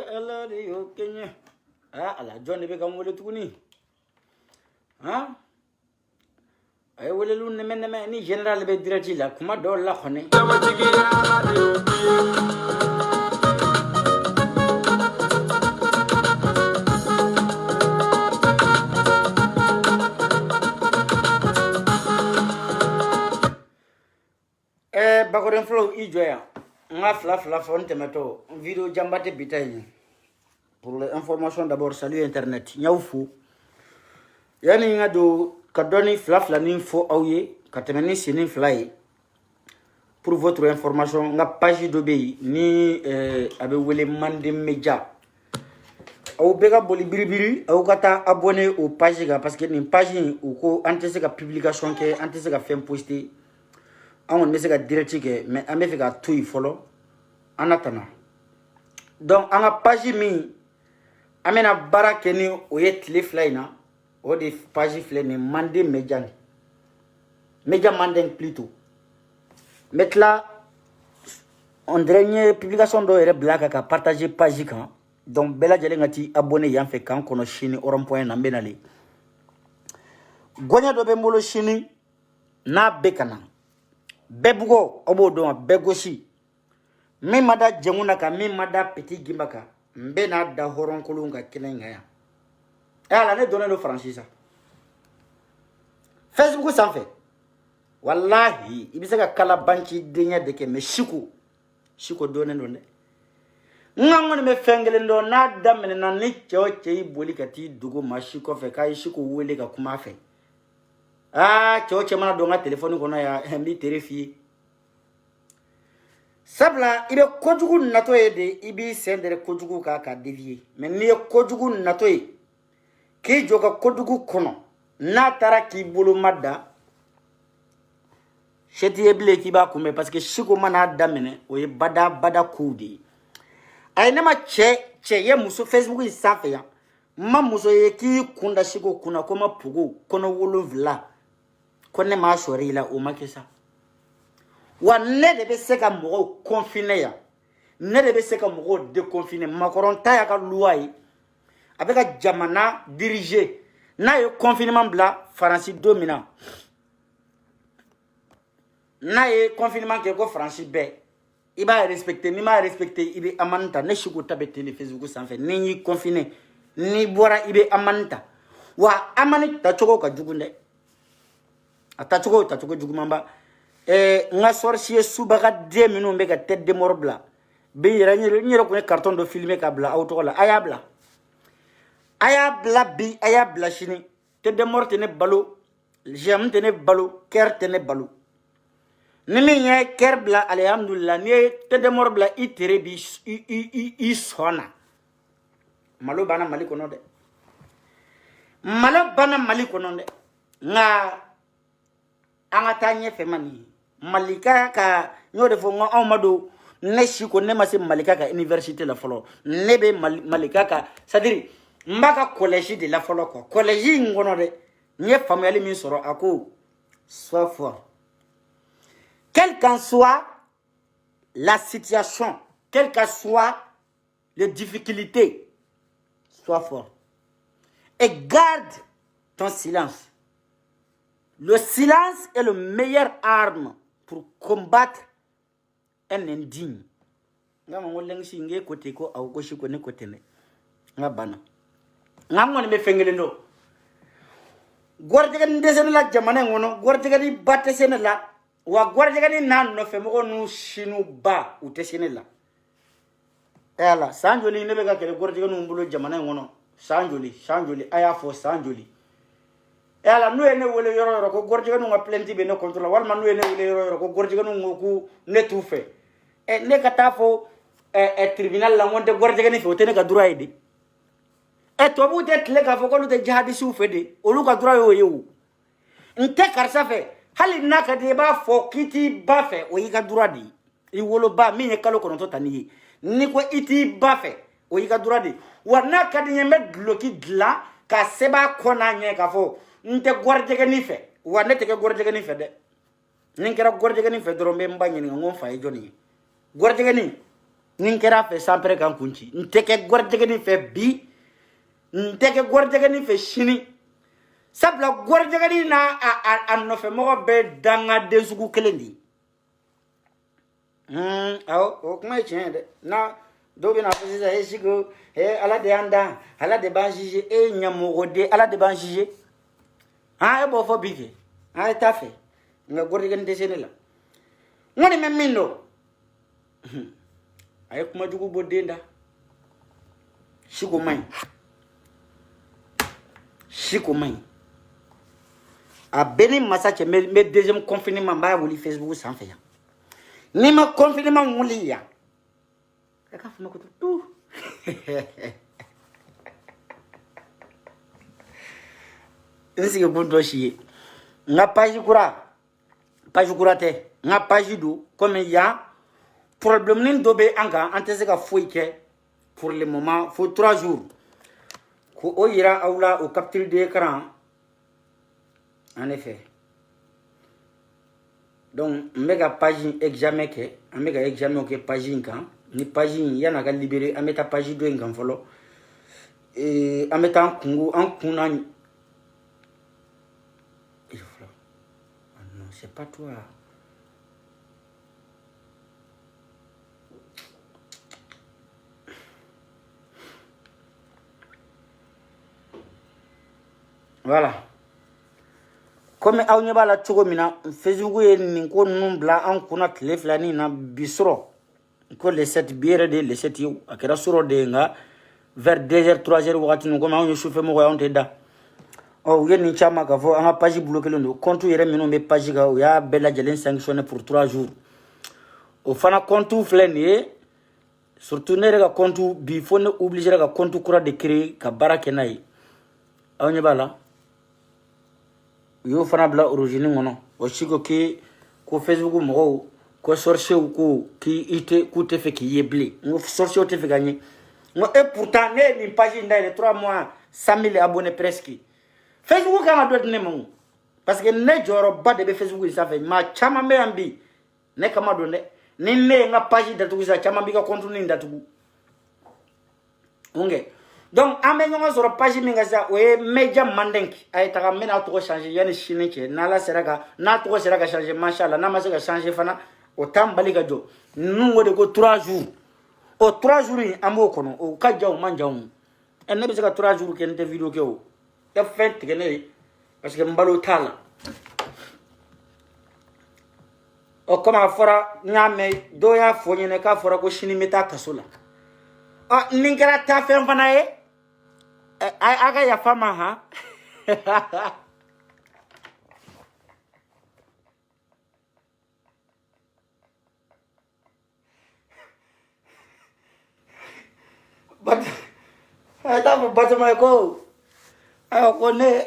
ala de yo Kenya. Ah, ala John be kam wole tukuni. Hein? Ay wole lu ne men ni général be dirati la kuma do la xone. Bakoren flow i joya. Nga fla fon temeto vidéo jambate bitay. Pour l'information d'abord salut internet. Nyawfu. Yani nga do kadoni fla ni fo awye katemeni sinin fly. Pour votre information nga page d'obéi ni abe wele mande media. Au bega boli biribiri au kata abonné au page ga parce que ni page ou ko antese ka publication ke antese ka faire poster. On ne sait pas direct mais on fait que tout il follow en attendant. Donc on a page mi amena bara keni oyet le fly na o de page fly ne mande média mande plutôt. Mettre là en dernière publication do ere black ka partager page kan donc bela jele ngati abonné yan fait kan kono chini oron.point na benale. Gonya do be mbolo chini na bekana. Bebugo obo don begoshi mi mada jenguna ka mi mada petit gimbaka mbe na da horon kulunga kinenga ya ala ne donner le franchise Facebook ça fait wallahi ibisaka kala banki denya deke me shiko donner no ne ngangone me fengele ndo na damene na ni choche iboli kati dugo mashiko fe kai shiko wele ka kuma fe. Ah, choche mana donga telefoni kona ya mbi terrifié. Sabla ibe kojugu nato ede ibi sendere kojugu ka dévier. Mais ni kojugu nato e ki joka kojugu kono na tara ki bulu madda sheti ebile ki ba kume parce que shiko mana damene o ye bada kudi. Ay nema che ye muso Facebook isafe ya. Ma muso ye ki kunda shiko kuna koma pugu kono wolo vla. Konne ma shori la o makesa wa ne de be se ka mo confiner ya ne de be se ka mo déconfiner Macron ta ya ka loi avec ka jamana diriger na ye confinement bla France domina na ye confinement ke ko France be i ba respecter ni ma respecter ibe amanta ne shugo tabe tele Facebook sans fait ni confiner ni bora ibe amanta wa amani ta chogo ka jugunde atachugo jugumamba nga sorcier subaka 2 minutes mbeka tête de mort bla be nyero ko carton de filmer ka bla auto la ayabla chini tête de mort tene balo jam tene balo ker tene balo nimi nye ker bla alhamdulillah ni tête de mort bla itere bi i sona malo bana maliko no de nga angatanye femani malika ka nyode fo ngo amado neshi ko ne mase malika ka université la folo nebe malika ka c'est-à-dire mbaka collège de la folo ko collège ngono de nye famille mi soro ako soit fort quelle qu'en soit la situation quelle que soit les difficultés sois fort et garde ton silence. Le silence est le meilleur arme pour combattre un indigne. Nga mo lengsi nge kote ko aw ko shiko ne kote ne. Nga bana. Nga mo me fengele ndo. Gorjega ndesene la jamane ngono, gorjega ni batte sene la, wa gorjega ni nan no fe mo nu shinu ba utesene la. Ela sanjoli ne be ga kele gorjega nu mbulo jamane ngono. Sanjoli aya fo sanjoli. Ela nu ene wole yoro ko gorjega nu nga plenty be no contrôle wal man nu ene wole yoro ko gorjega nu ngoku netufe e ne kata fo tribunal la ngonte gorjega ni fe otene ka droit de e to bu det le ka fo ko lu de jihadi su fe de o lu ka droit yo yewu nte karsa fe hali naka de ba fo kiti ba fe o yi ka droit di i wolo ba mi ne kalo kono to tani ni ko iti ba fe o yi ka droit di wa naka de nyeme bloki dla ka seba kona nye ka fo nte gorjega ni fe wa ne te ke gorjega ni fe de nin kera gorjega ni fe doro me mbanye ni ngon fa e joni gorjega ni ninkera fe sampere kan kunci nteke gorjege ni fe bi nteke gorjege ni fe shini sabla gorjege ni na no fe mo be danga de sugu kelendi o kuma chende na do bi na fe za esigo ala de anda ala de banjije nyamo de ala de banjije e bo fo bige ta fe nga gorjege ni desene la ngoni memindo ay kuma jugu bodenda shiko mai a beni masache me deuxième confinement ba wuli Facebook sans faire ni ma confinement wuli ya ka fa mako tout ese bondo shi nga page kura te nga page du comme ya problème nin dobe anga antese ka foike pour le moment faut 3 jours ko o ira awla au capture d'écran en effet donc mega page examen ke mega examen ke page kan ni page yana ka libérer ameta page do ngan folo ameta kungu an kunani non c'est pas toi. Voilà. Comme awnya bala chogo mina Facebook ye ni ko numbla an kuna teleflani na bisro ko le 7 biere de le 7 yu akira suro de nga vers 2h 3h wakati ngo ma awnya chauffeur mo ko da o ye ni chama ka fo an page bloqué le compte yere mino me page ga ya bella jelen sanctionné pour 3 jours o fana compte flani surtout ne rega compte bi fo ne obligé rega compte kura de créer ka barake nay awnya bala yo fana bla origine ngono o chiko ki ko Facebook mo ko sorcier ko ki ite ku te fe ki yeble ngo sorcier te fe gagner ngo et pourtant ne ni page ndai 3 mois 100 000 abonnés presque Facebook ka do ne mo parce que ne joro ba de Facebook ça fait ma chama me ambi ne kama do ne ni ne nga page datu za chama bi ka compte ni datu unge donc amenyo sur page minga za we meja mandenki ay taka mena to changer yani chineke na la seraka na to seraka changer machallah na ma se changer fana o tambali ga jo nungo de ko 3 jours o 3 jours ambo kono o ka jaw man jaw en ne be se ka 3 jours ken te vidéo ke o ya fait ke ne parce que mbalo tala o kama fora nyame do ya fonyene ka fora ko shini meta kasula ningera ta fe fana e aga ya fama ha but but my go ko ne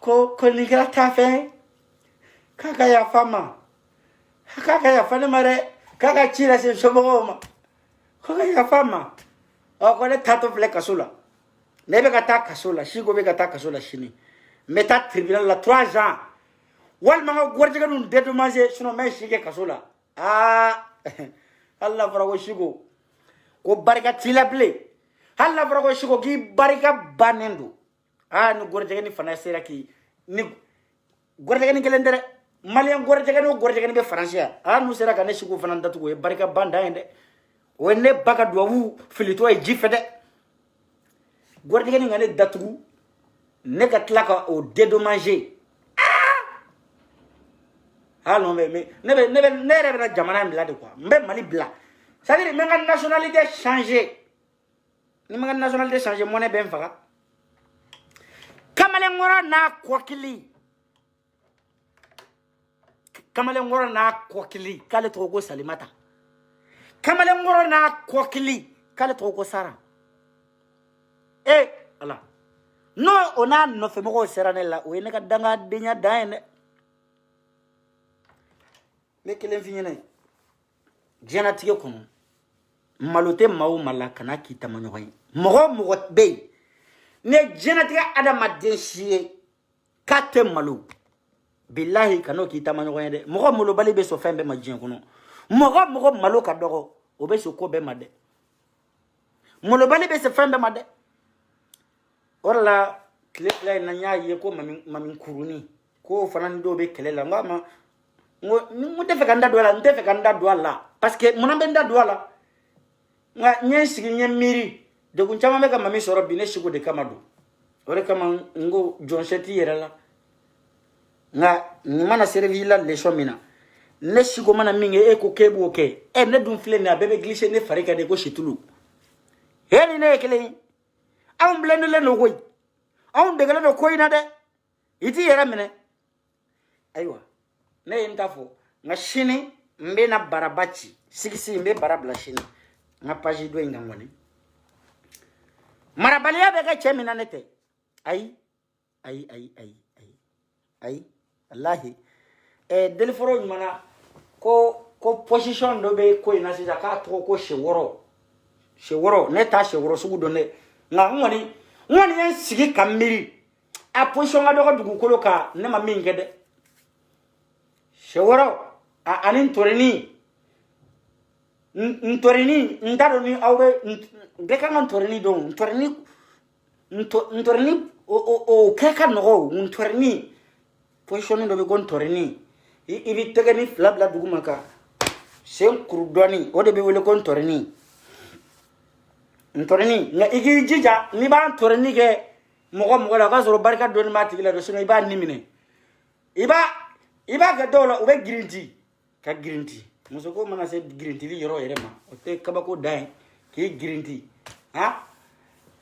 ko ningera ta fe kaka ya fama mare kaka chira se shoboma kaka ya fama ko ne tato fle kasula nebe kata kasula shigo be kata kasula shini meta tribunal la 3 ans wal ma gorje ga dun dédommager suno me shige kasula Allah fara ko shigo ko barika tilable Allah fara ko shigo ki barika banendo no gorje ga ni fana sera ki ni gorje ga ni kelendere malien gorje ga ni be français no sera ka ne shigo fana datu ko barika banda ende wonne baka do filito e jifede gordi gani ngane datu ne ka tlaka o dédommager non mais ne rebe jamana mi la de quoi mbe mali bla ça dire menga nationalité changer ni menga nationalité changer monnaie ben faka kamale ngora na kwakili kale trogo salimata kamale ngora na kwakili kale trogo sara ala no ona no fe mo seranella o ene ka danga denya daene me kelen finyene jena tige kono malote mawu malaka na kita manyoy mogo be ne jena tige adama densiye kate malu billahi kano kita manyoy de mogo mulo bali be so fembe majien kono mogo malo ka dogo o be so ko be made molo bali be se fembe made orla kle na nya ye ko mami kuruni ko fanan do be kelela ngama ngo defe kanda doala parce que mon ambenda doala nga nyen sigi nyen miri de kun chama meka mami soro bine shigo de kamado ore kama ngo joncheti yerala nga ni mana servi la leçon mina ne shigo mana minge e ko kebu oke e ne dum fle na bebe glisse ne farika de ko shitulu heli ne kele am blende le no koy am de gele no koy na de iti yera mine aywa ne intafo nga shini mbe na barabachi sikisi mbe barabla shini nga page do inga ngone marabalia bega chemina nete ay wallahi delforo mana ko position do be ko ina sisa ka to ko sheworo neta sheworo sugu do ne nga ngoni en sigi kamiri a position ga do ko dugu kolo ka ne ma mingede sheworo anin toreni ntoreni ndaro ni awbe beka ngon toreni don ntoreni o keka no ntoreni position do be gon toreni ibi tegani flabla dugu maka sen kurudoni o de be wele gon toreni ntoreni na igi jija ni ba toreni ke mogo la ka soro barka doni matigila do sino iba nimine iba ga dola ube girinti musoko mana se girinti li yoro yerema o te kabako dai ki girinti ha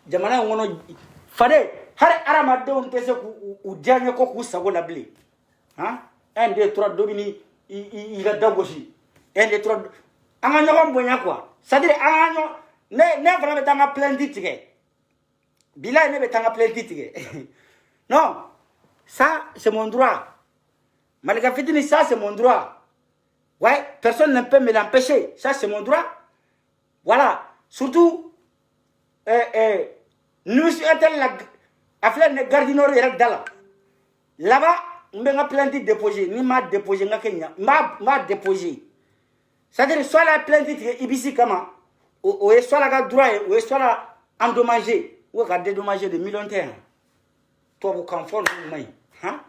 jamana ngono fade har arama do nte se ku ujanye ko ku sago labli ha un deux trois domini il a dagoshi un deux trois anga nyoko bonya quoi c'est-à-dire anga ne vraiment tanga plein ditige bila ne betanga plein ditige non ça c'est mon droit malgré fitini ça c'est mon droit. Ouais, personne ne peut me l'empêcher. Ça, c'est mon droit. Voilà. Surtout, nous sommes à faire le gardien là. Là-bas, on m'a plainte de déposer. Ni m'a déposé, m'a déposé. C'est-à-dire, soit la plainte de Ibisi Kama, ou soit la droit, ou soit la endommagé, ou la dédommagé de millions de terres. Toi, vous confondez, hein?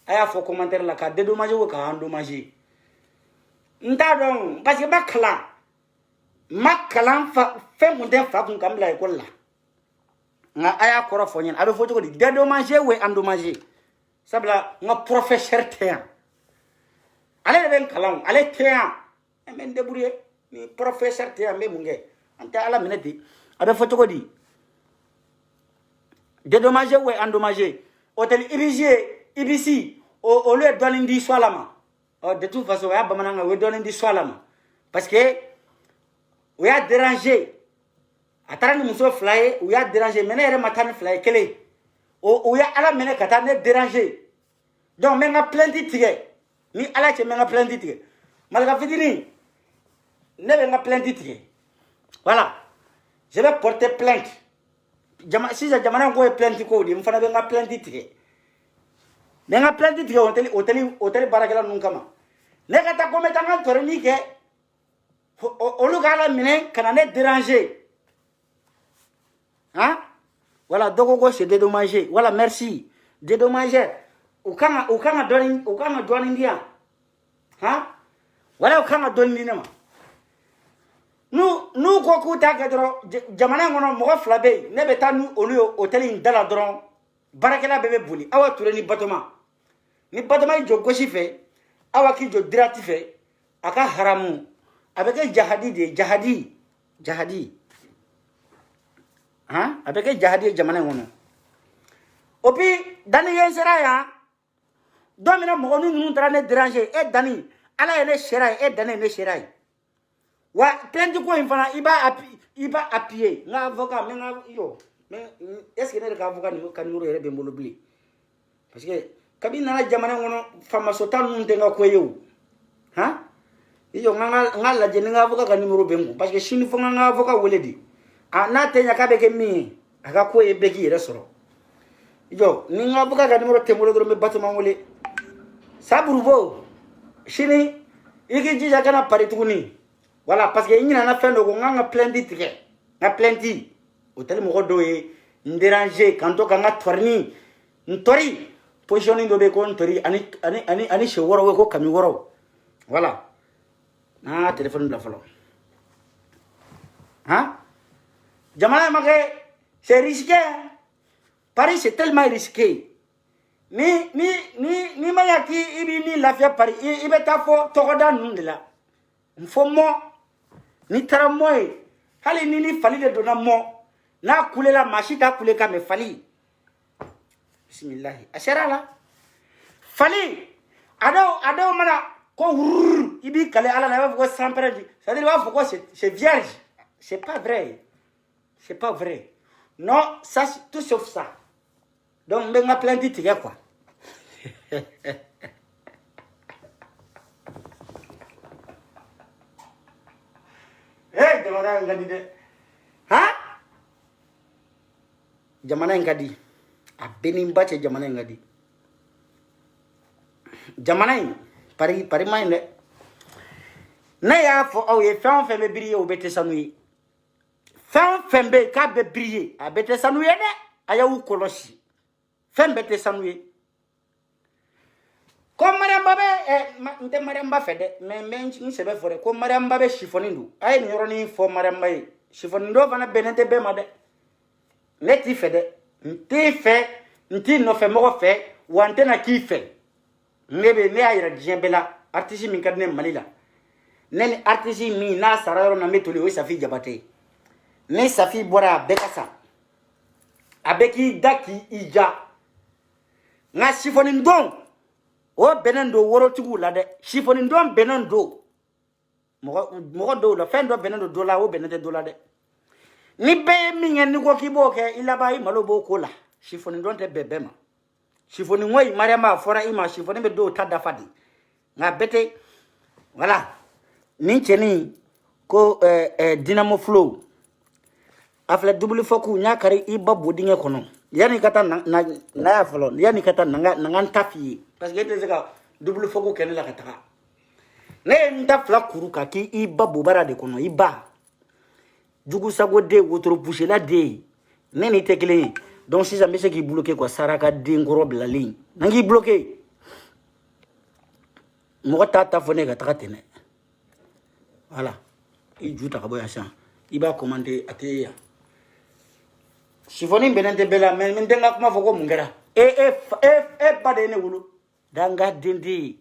Il y a un commentaire là, qui dédommagé ou qui endommagé. Ndadon parce que makala fait mon den fa kun kamla école là nga aya koro fonyen abe foto ko di dédommager ou endommager sabla nga professeur terrain ale ben kalam ale terrain men débrouiller ni professeur terrain me munge anta ala minati abe foto ko di dédommager ou endommager hôtel ibisi au lieu de donner ndi swalama. De toute façon, on va donner du soin parce que on a dérangé. Attends, nous sommes flyés, on a dérangé. Maintenant, on a matin flyé. Quel est? On a à la minute qu'on dérangé. Donc, on a plein de tickets. Ni à la on a plein de tickets. Malgré fini, on a plein de tickets. Voilà. Je vais porter plainte. Si j'ai demandé qu'on ait plainte, il faut avoir plein de tickets. Nenga planti tige hôtel barakela nunkama nega ta ko metanga torni ke olu gala mine kana ne déranger hein voilà dogo c'est dédommager voilà merci dédommager ukanga doni ndia hein voilà ukanga doni nama nous ko ku ta ke dro jamana ngono mo flabe ne beta nu olu hôtel indala dron barakela bebe buli awa tureni batoma ni batoma jo goshi fe awa ki jo dirati fe aka haramu abeke jahadi hein abeke jahadi jamana ngono opi dani yensera ya domina mo nu tra ne déranger e dani ala ele sherai e dani ne sherai wa plendi ko infana iba appuyer nga avocat nga yo mais est-ce que ne ka avocat ni kan numéro yere be mbolo bli parce que kabina na jamana ngono fama sotan nun tenga ko yew ha iyo nga la je nga avocat kan numéro be ngo parce que chini fo nga avocat woledi a na tenya ka be ke mi aka ko e be ki yere soro iyo ni nga avocat kan numéro temolo do me batuma wole saburu bo chini iki jija kana pare tuguni voilà parce que ina na fendo ko nga plainte tike nga plainte hotel mo do e déranger kanto kanga torni ntori positioning do be ko ntori ani she woro we ko kami woro voilà na téléphone la falo hein jamana make c'est risqué Paris c'est tellement risqué ni mayaki ibi ni lafia Paris ibe ta fo togoda nundela mfo mo ni tara moy hali ni fali de dona mo na kulela mashita kuleka me fali bismillah ashara la fali ado mana ko ibi kale ala na ko sampere ça veut dire va ko c'est vierge c'est pas vrai non ça tout sauf ça donc me ma plainte tige quoi eh jamana ngadi de ha jamana ngadi a benin bache jamana ngadi jamana pari mai ne na ya fo o ye fan me briller o bete sanui fan be ka be briller a bete sanui ne aya wu kolosi fan bete sanui ko Mariam Babe nte Mariam Ba fede mais ni sebe fore ko Mariam Babe chifonindu ay ni yoroni fo Mariam Babe chifonindo fana benente be ma de neti fede nti no fe mo fe wante na ki fe nebe ne ayira jembela artiste min kadne malila neni artiste mi na sarayoro na metoli o Safi Jabate ne Safi bora bekasa abeki daki ija nga chifonindo o benendo woro tigu la de chifoni ndom benendo mo do la fendo benendo dola o benende dola de ni be mi ngen ni ko kibo ke ila ba yi malo bo ko la chifoni ndon te bebe ma chifoni ngoy mariama fora ima chifoni be do tada fadi nga bete voilà ni cheni ko dynamo flow afla double foku nyakari iba bodinge kono yani kata na ya folo yani kata nanga tafi parce que te ka double foku ken la kata ne nda fla kuruka ki iba bobara de kono iba jugu sago de wotro boucher la de ne ni tekele donc si jamais c'est qui bloqué quoi saraka de ngoro blali nangi bloqué mo tata fone ka takatene voilà i juta ka boya sa iba commander ateya chifoni benente bela men denga kuma foko mungera bade ne wulu danga dindi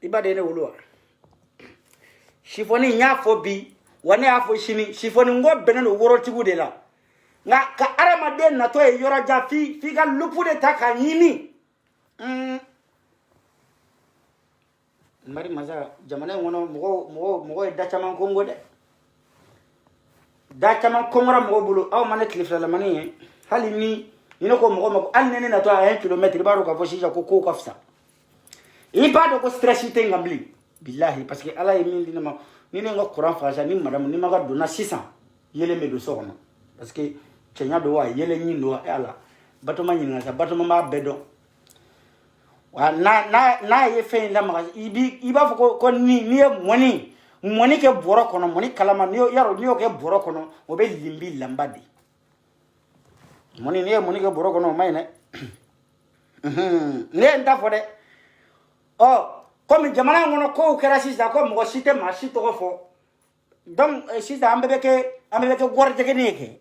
ibade ne wulu chifoni nya fobi wane afo shini chifoni ngo beneno woro tigu de la nga ka arama den na to e yoro ja fi ga lupu de taka nyini mari maza jamana ngono mo da chama kongo de da chama kongora mo bulu aw mané clifla la mané hali ni ko mo al nene na to a 1 km baro ka fo sija ko kafsa i ba do ko stress te ngambli billahi parce que ala yemi dina ma ni ne ngo Quran fa ni madame ni maga do na 600 yele me do so no parce que chenya do wa yele nyi do ala bato ma nyi ngasa bato ma bedo wa na ye fe la ma i ba fo ko ni moni ke boro kono moni kalama ni yaro ke boro kono o be limbi lambadi moni ke boro kono mai ne ne nda fo de comme jamana ngono ko kera sisa ko mo site ma sito ko fo donc sisa ambe ke gorje ke neke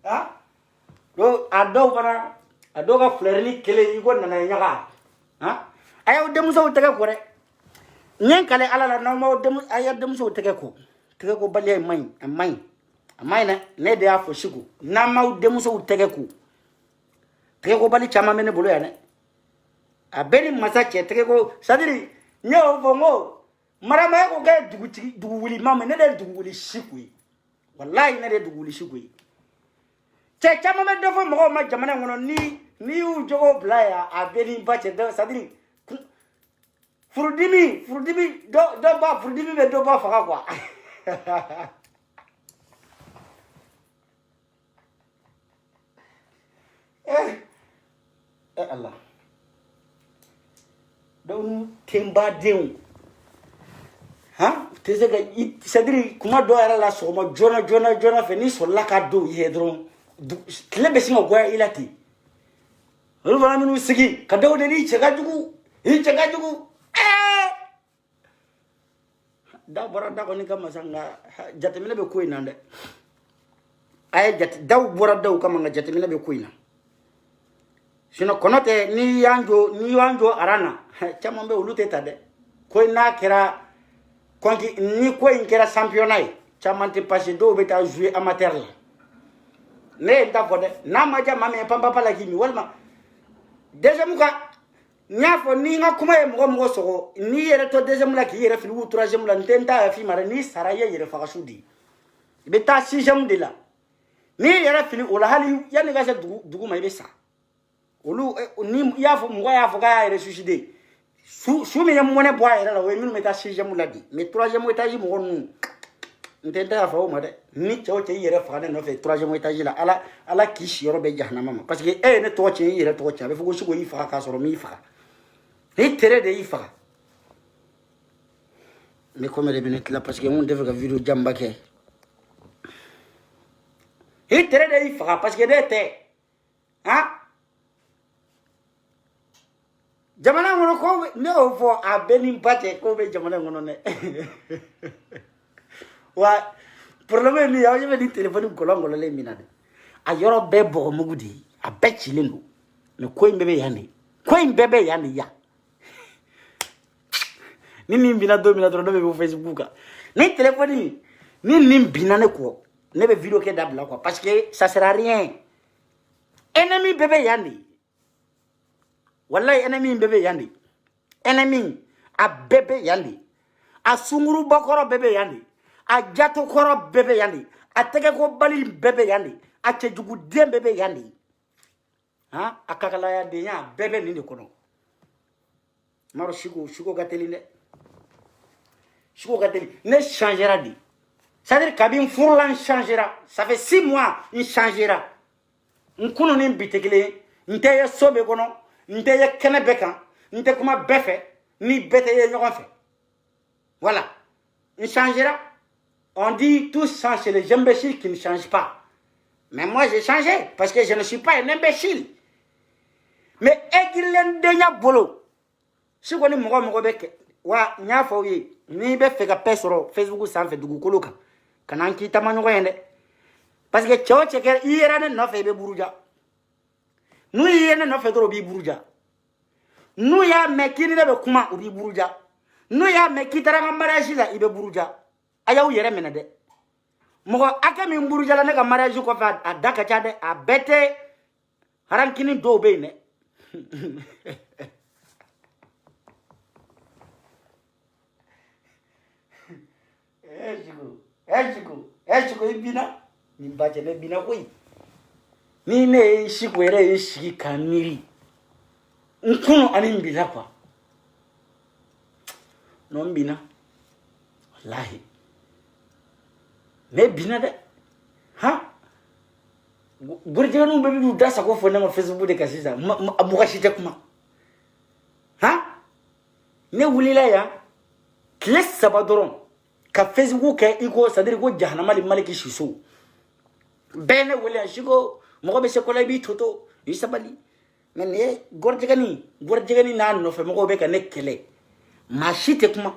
ha do ado ga flerni kele yugo nana nyaga ha ayo demuso tege ko re nyen kale ala la no mo dem ayo demuso tege ko balle mai ne de afo shiku na ma demuso tege ko bali chama mene bolo ya ne abeni masache tege ko sadiri nyo bongo marama ko ga dugu wuli mama ne de dugu wuli shiku wallahi ne de dugu wuli shiku che chama me defo mo ma jamana ngono ni u jogo blaya abeni bache de sadiri furudimi be do ba faka kwa Allah donc temba den ha tese ga c'est-à-dire kuma do era la so mo jona fe ni so la ka do ye dron klebe singa goya ilati ru bana minu sigi ka dawo de ni chega jugu da bora da ko ni kama sanga jatemina be koina nde ay jat daw bora daw kama nga jatemina be koina sino konote ni yanjo arana chama be ulute tade koina kera konki ni koin kera championnat chama te passé do be ta jouer amateur la ne ta fode na maja mame pamba pala kimi walma déjà muka nyafo ni nga kuma e mo sogo ni yere to deuxième la ki yere fi ou troisième la ntenta fi mara ni saraya yere fa kasudi be ta sixième de la ni yere fi o la hali ya ni ga se dugu ma be sa olu ni yafo mo yafo ga yere suicide su me yam wona boy yere la we mi meta sixième la di mais troisième étage mo wonu ntenta fa o ma de ni cho che yere fa ne no fe troisième étage la ala ki shi yoro be jahannama parce que ne to che yere to cha be fo su go yi fa ka so mi fa ni tere de ifa mais comme les minutes là parce que on devait faire vidéo jamba ke ni tere de ifa parce que dete hein jamana ngono ko ne o fo a benin pate ko be jamana ngono ne wa problème ni ya yebe di téléphone ko longo le minade a yoro be bo mugudi a be chilendo mais ko mbebe yani ko mbebe yani ya ni bina 2000 do be Facebook ni téléphone ni bina ne ko ne be vidéo ke dabla quoi parce que ça sert à rien ennemi bébé yandi wallahi ennemi bébé yandi ennemi a bébé yandi a sunguru bakoro bébé yandi a jato koro bébé yandi a tege ko bali bébé yandi a chejugu dem bébé yandi ha akakala ya de nya bébé ni de kono maro shiko gateli ne Chiko Gateli ne changera dit. C'est-à-dire Kabim Fourlan changera. Ça fait 6 mois, il changera. Nkuno ni bitekele, nteye sobe kono, nteye kene bekan, nte kuma befe, ni beteye nyogon fait. Voilà. Il changera. On dit tous change, c'est les imbéciles qui ne changent pas. Mais moi j'ai changé parce que je ne suis pas un imbécile. Mais egilen denya bolo. Si on est mogo beke, wa nyafo yi. Ni be fega pesoro Facebook san fe dugu koloka kanan ki tamanyo yende parce que cho cheker ira ne no fe be buruja nu yene no fe dro bi buruja nu ya mekini ne be kuma ubi buruja nu ya mekitara ngambara la ibe buruja ayaw yere menade mogo akami buruja la ne ga mariage ko fa adaka chade a bete harankini do be ne Echiko ibina ni bache ne bina koi ni ne shikwere shiki kamiri nkunu ani mbila kwa no mbina wallahi ne bina de ha gurje no bebi du dasa ko fona ma Facebook de kasisa abuka shite kuma ha ne wulila ya kles sabadoron ka Facebook ke iko sadiri ko jahannama li maliki shiso bene wala shigo mo be se ko lay bi toto isabali men ne gorjegani na no fe mo be ka nekele machite kuma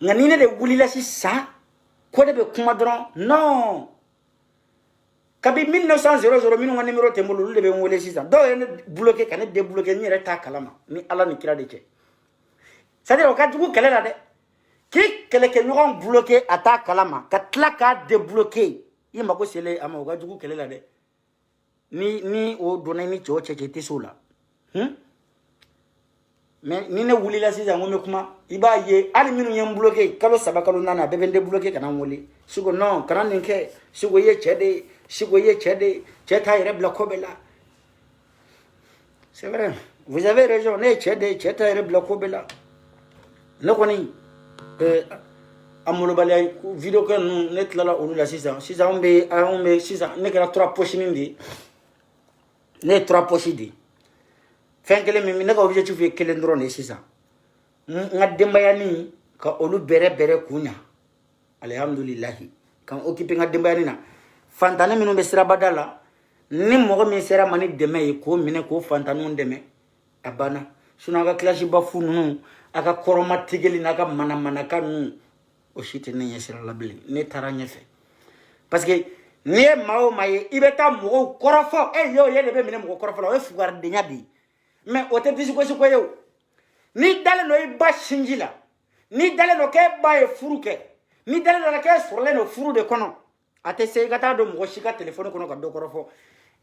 ngani ne de wulila si sa ko de be kuma dron non kabi 1900 minu ngani numéro tembolo de be wole si sa do ne bloquer kan débloquer ni reta kalama ni ala ni kira de che sadiri o ka dugu kele la de qui quelqu'un nous bloqué à ta kalama katla ka débloquer il m'a ko sele ama ga jugu kele la de ni o donné ni cho cheche sola mais ni ne wuli la sisa ngome kuma iba ye ali minu nyem bloqué kalo sabakalo nana bebe de bloqué kana wuli sugo non kana ninke sugo ye chede cheta ire bloqué bela c'est vrai vous avez raison ne chede cheta ire bloqué bela ne koni amolo balay vidéo que nous net là on la 6 ans on be 6 ans ne kera 3 pochines ndi ne 3 pochines di fin que les mi ne ka objectif e kelen drone 6 ans nga dembayani ka olu bere kunya alhamdulillah kan occupé nga dembayani na fantane minu be sira badala ni mogo min sera mani deme yi ko mine ko fantanu deme abana suna ga classe ba fu nunu aka koroma tigeli na ka mana kan o shite ne yesira labli ne taranya fe parce que ni mao maye ibeta mogo korofo yo yele be mine mogo korofo la o fugar de nyadi mais o te disi ko yo ni dale no iba shinjila ni dale no ke ba e furuke ni dale no ke surle no furu de kono ate se gata do mogo shika telephone kono ka do korofo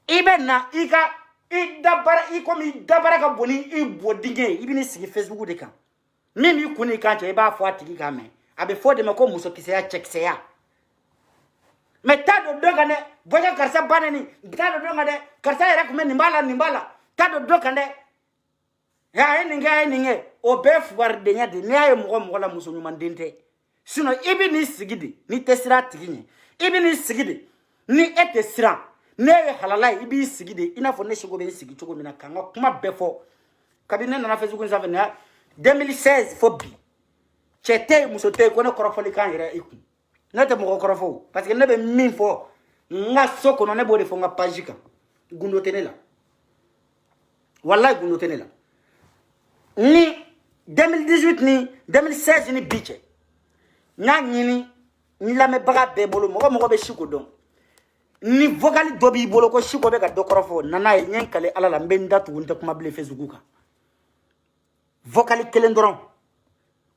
ibe na ika idabara ikomi dabara ka boni ibodinge ibini sigi Facebook de kan mimi kuni kan che ba fo atiki ka me abe fo de me ko muso kiseya chekseya me tado doga ne boja karsa banani tado doga de karsa era kuma nimbala tado doga ne ya eninge o be fuar de nya de ne ay mo la muso nyuma dinte sino ibini sigidi ni tesira tiginye ibini sigidi ni ete sira ne halala ibi sigide ina fo ne shigo be sigi chogo mina kanga kuma befo kabine na Facebook nzave na 2016 fo bi chete musote ko ne korofoli kan yere iku na te mo korofo parce que ne be min fo nga soko no ne bode fo nga pajika gundo tenela wallahi gundo tenela ni 2018 ni 2016 ni biche nya nyini ni la me baga be bolo mo be shiko don ni vocal dobi bolo ko shiko be ga dokorofo nana nyen kale ala la mbenda tuunte kuma ble Facebook ka vocal kelendron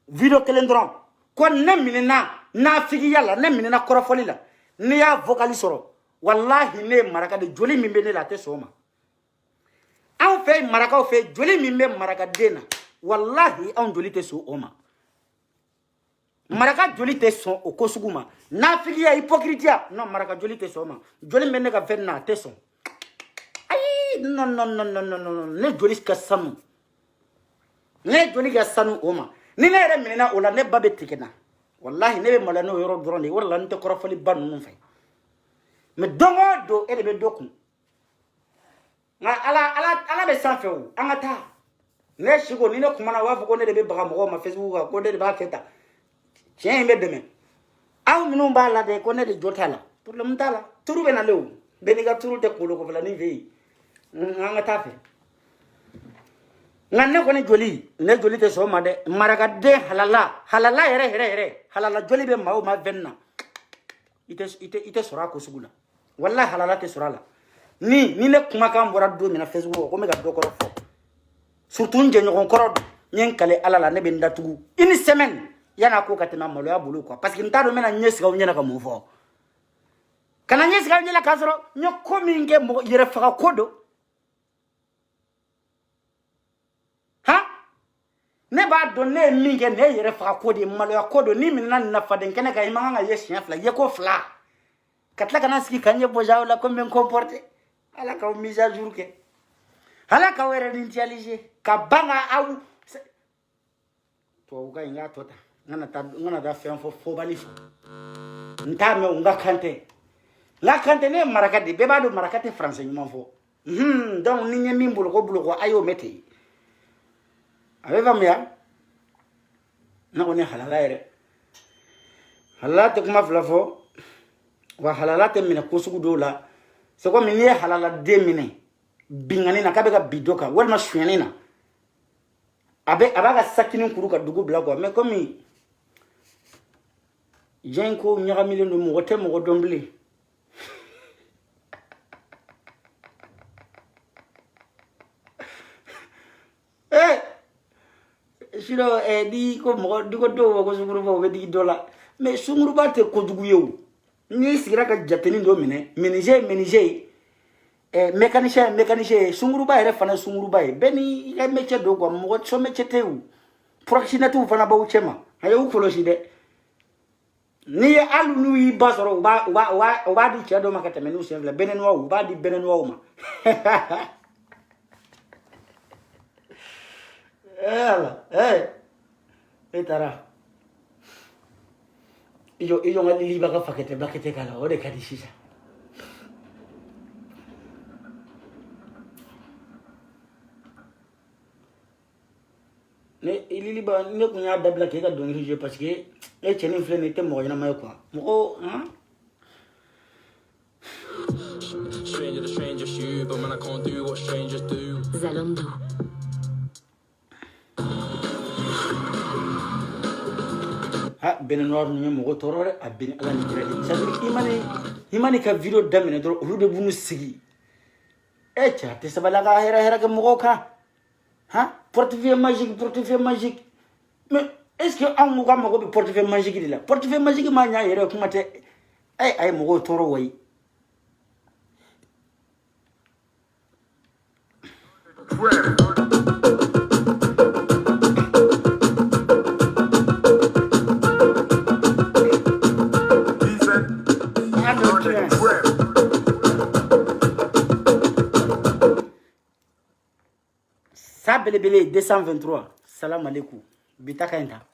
video kelendron ko ne minina na figi yalla ne minina korofoli la ni ya vocal soro wallahi ne maraka de joli mimbe ne la te soma an fe maraka o fe joli mimbe maraka dena wallahi an joli te so oma maraka joli te son o kosuguma na figiya hypocritia non maraka joli te son ma joli menne ka fenna te son ay non ne joli ka sanu ne joli ka sanu oma ni ne re minena ola ne babe tikena wallahi ne be mala no yoro dronde wala nte korofali ban nun fay me dongo do ele be doku na ala be sanfe o angata ne shigo ni ne kuma na wafu ko ne be baga mo ma Facebook ko de ba keta tiens be demain aw minun ba la de ko ne de jotala pour le mutala turu be na lew be ni ga turu te ko ko fala ni ve nga tafe nganne ko ne joli te so ma de maraka de halala yere halala joli be mawo ma venna ite sura ko sugula wallahi halala te sura la ni ne kuma kan bora do mina Facebook ko me ga do ko fo surtout nje nyon koro nyen kale alala ne be ndatugu une semaine yana ko katina malo ya bulu quoi parce que ntado mena nyesi ka nyena ka mufo kana nyesi ka nyela kasoro nyoko minge mo yere faka kodo ha ne ba do ne minge ne yere faka kodi malo ya kodo ni minna na faden kene ka imanga yeshi fla ye ko fla katla kana ski kanye boja la comme ben comporter ala ka mise à jour ke ala ka were d'intelligence ka banga au to ga inga tota ngana da fen fo bali ntame unga kante la kante ne marakati be ba do marakati français nyuma fo donc ni nyemi mbulo ko ayo meti ave va mia na one halala ere halala te kuma flafo wa halala te mina kusugu dola c'est comme ni halala de mine bingani na kabe ka bidoka wal ma shuyani na abaga sakini kuru ka dugu bla quoi mais comme jenko nyaka million mo wote mo dombli sino di ko mo di ko do ko sunguru bo be di dola mais sunguru ba te ko dugu yew ni sigira ka jateni do mine menager mécanicien sunguru ba ere fana sunguru ba e beni ga métier do ko mo so métier tew proxinatu fana ba uchema ayo ukoloshi de ni alu nui basoro ba di chedo makata menu sevla benenwa ba di benenwa ma ela etara iyo ngali liba ka fakete bakete kala ode kadishisha ne ilili ba ne kunya dabla ke ka dongiri je parce que e cheni fle ne te mo yana mai quoi mo hein Stranger to strangers you, but man I can't do what strangers do. Zalando. ha ben noir ni mo torore a ben ala ni dire c'est imani ka video damene do rude bunu sigi e cha te sabala ga hera ga mo ka ha portefeuille magique mais est-ce que an mo ga mo go portefeuille magique dila portefeuille magique ma nya yere kuma te ay mo toro way ça belebele 223 salam alaikum bitaka inta